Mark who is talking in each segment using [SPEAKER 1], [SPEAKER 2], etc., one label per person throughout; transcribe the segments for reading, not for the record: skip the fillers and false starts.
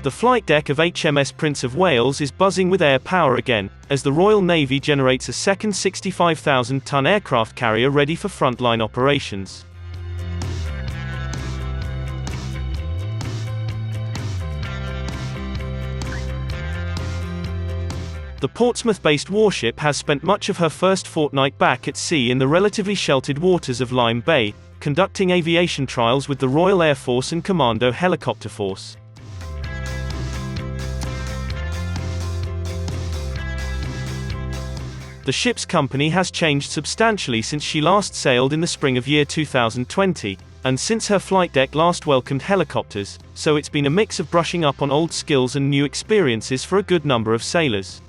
[SPEAKER 1] The flight deck of HMS Prince of Wales is buzzing with air power again, as the Royal Navy generates a second 65,000-ton aircraft carrier ready for frontline operations. The Portsmouth-based warship has spent much of her first fortnight back at sea in the relatively sheltered waters of Lyme Bay, conducting aviation trials with the Royal Air Force and Commando helicopter force. The ship's company has changed substantially since she last sailed in the spring of year 2020, and since her flight deck last welcomed helicopters, so it's been a mix of brushing up on old skills and new experiences for a good number of sailors.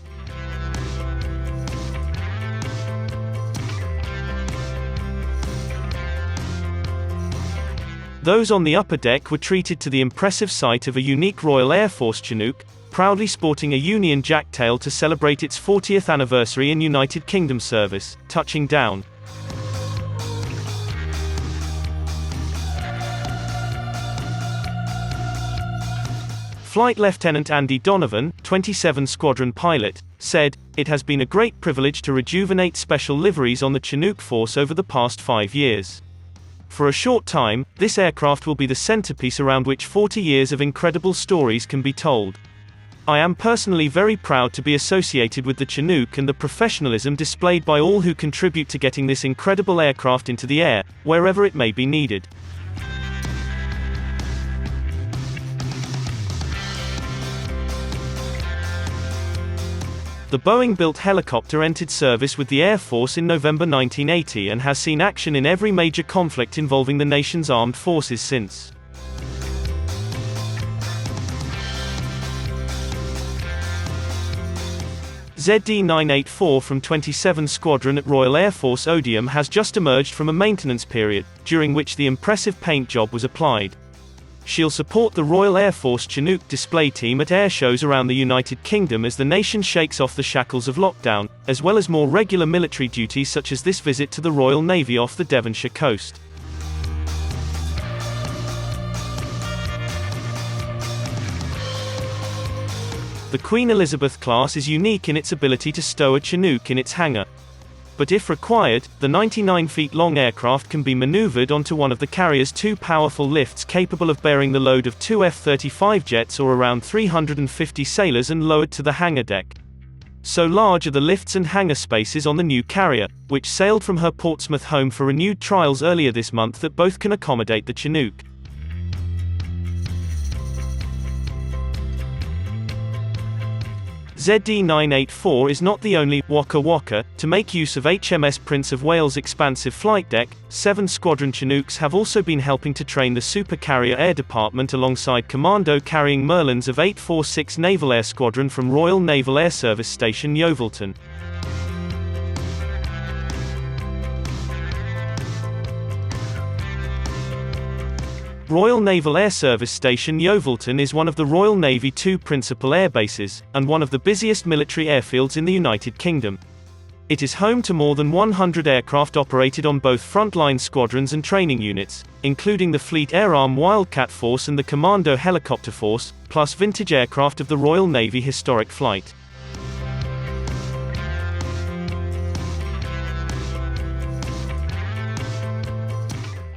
[SPEAKER 1] Those on the upper deck were treated to the impressive sight of a unique Royal Air Force Chinook, proudly sporting a Union Jack tail to celebrate its 40th anniversary in United Kingdom service, touching down. Flight Lieutenant Andy Donovan, 27 Squadron pilot, said, "It has been a great privilege to rejuvenate special liveries on the Chinook force over the past 5 years. For a short time, this aircraft will be the centerpiece around which 40 years of incredible stories can be told. I am personally very proud to be associated with the Chinook and the professionalism displayed by all who contribute to getting this incredible aircraft into the air, wherever it may be needed." The Boeing-built helicopter entered service with the Air Force in November 1980 and has seen action in every major conflict involving the nation's armed forces since. ZD-984 from 27 Squadron at Royal Air Force Odium has just emerged from a maintenance period, during which the impressive paint job was applied. She'll support the Royal Air Force Chinook display team at air shows around the United Kingdom as the nation shakes off the shackles of lockdown, as well as more regular military duties such as this visit to the Royal Navy off the Devonshire coast. The Queen Elizabeth class is unique in its ability to stow a Chinook in its hangar. But if required, the 99-feet-long aircraft can be maneuvered onto one of the carrier's two powerful lifts capable of bearing the load of two F-35 jets or around 350 sailors and lowered to the hangar deck. So large are the lifts and hangar spaces on the new carrier, which sailed from her Portsmouth home for renewed trials earlier this month, that both can accommodate the Chinook. ZD-984 is not the only Waka Waka to make use of HMS Prince of Wales' expansive flight deck. 7 Squadron Chinooks have also been helping to train the Super Carrier Air Department alongside Commando carrying Merlins of 846 Naval Air Squadron from Royal Naval Air Service Station Yeovilton. Royal Naval Air Service Station Yeovilton is one of the Royal Navy 2 principal air bases, and one of the busiest military airfields in the United Kingdom. It is home to more than 100 aircraft operated on both frontline squadrons and training units, including the Fleet Air Arm Wildcat Force and the Commando Helicopter Force, plus vintage aircraft of the Royal Navy Historic Flight.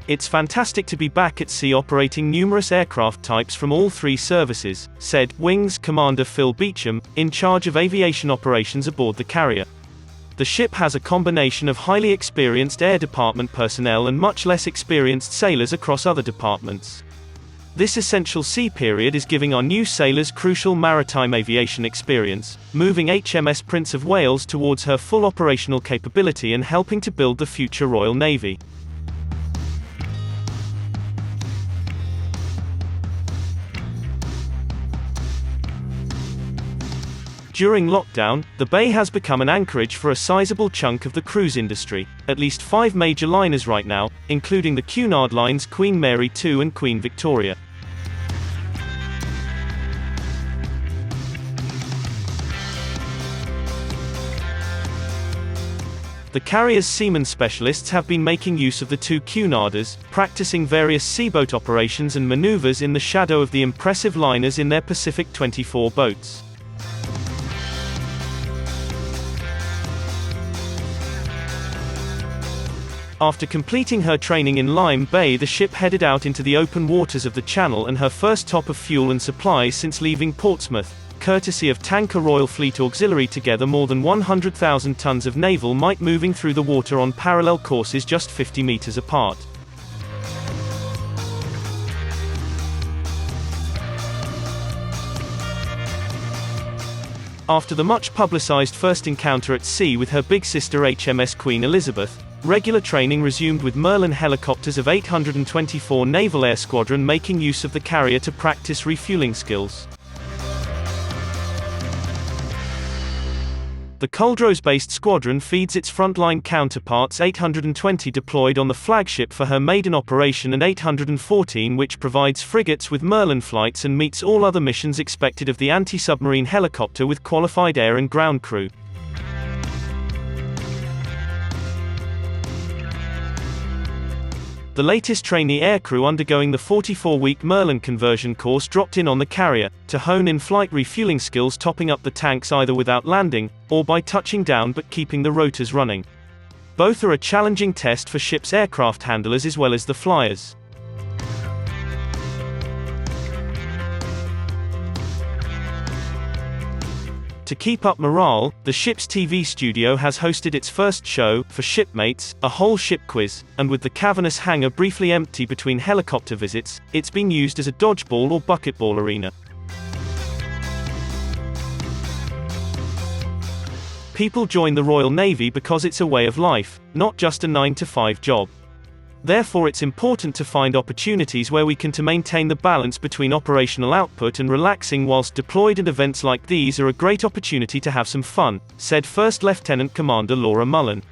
[SPEAKER 1] "It's fantastic to be back at sea operating numerous aircraft types from all 3 services," said Wings Commander Phil Beecham, in charge of aviation operations aboard the carrier. "The ship has a combination of highly experienced Air Department personnel and much less experienced sailors across other departments. This essential sea period is giving our new sailors crucial maritime aviation experience, moving HMS Prince of Wales towards her full operational capability and helping to build the future Royal Navy." During lockdown, the bay has become an anchorage for a sizable chunk of the cruise industry. At least 5 major liners right now, including the Cunard Line's Queen Mary 2 and Queen Victoria. The carrier's seaman specialists have been making use of the two Cunadas, practicing various seaboat operations and maneuvers in the shadow of the impressive liners in their Pacific 24 boats. After completing her training in Lyme Bay, the ship headed out into the open waters of the Channel and her first stop of fuel and supplies since leaving Portsmouth, courtesy of tanker Royal Fleet Auxiliary. Together more than 100,000 tons of naval might moving through the water on parallel courses just 50 meters apart. After the much publicized first encounter at sea with her big sister HMS Queen Elizabeth, regular training resumed with Merlin helicopters of 824 Naval Air Squadron making use of the carrier to practice refueling skills. The Culdrose-based squadron feeds its frontline counterparts 820 deployed on the flagship for her maiden operation and 814 which provides frigates with Merlin flights and meets all other missions expected of the anti-submarine helicopter with qualified air and ground crew. The latest trainee aircrew undergoing the 44-week Merlin conversion course dropped in on the carrier, to hone in flight refueling skills, topping up the tanks either without landing, or by touching down but keeping the rotors running. Both are a challenging test for ship's aircraft handlers as well as the flyers. To keep up morale, the ship's TV studio has hosted its first show, for shipmates, a whole ship quiz, and with the cavernous hangar briefly empty between helicopter visits, it's been used as a dodgeball or bucketball arena. People join the Royal Navy because it's a way of life, not just a 9-to-5 job. Therefore it's important to find opportunities where we can to maintain the balance between operational output and relaxing whilst deployed, and events like these are a great opportunity to have some fun, said First Lieutenant Commander Laura Mullen.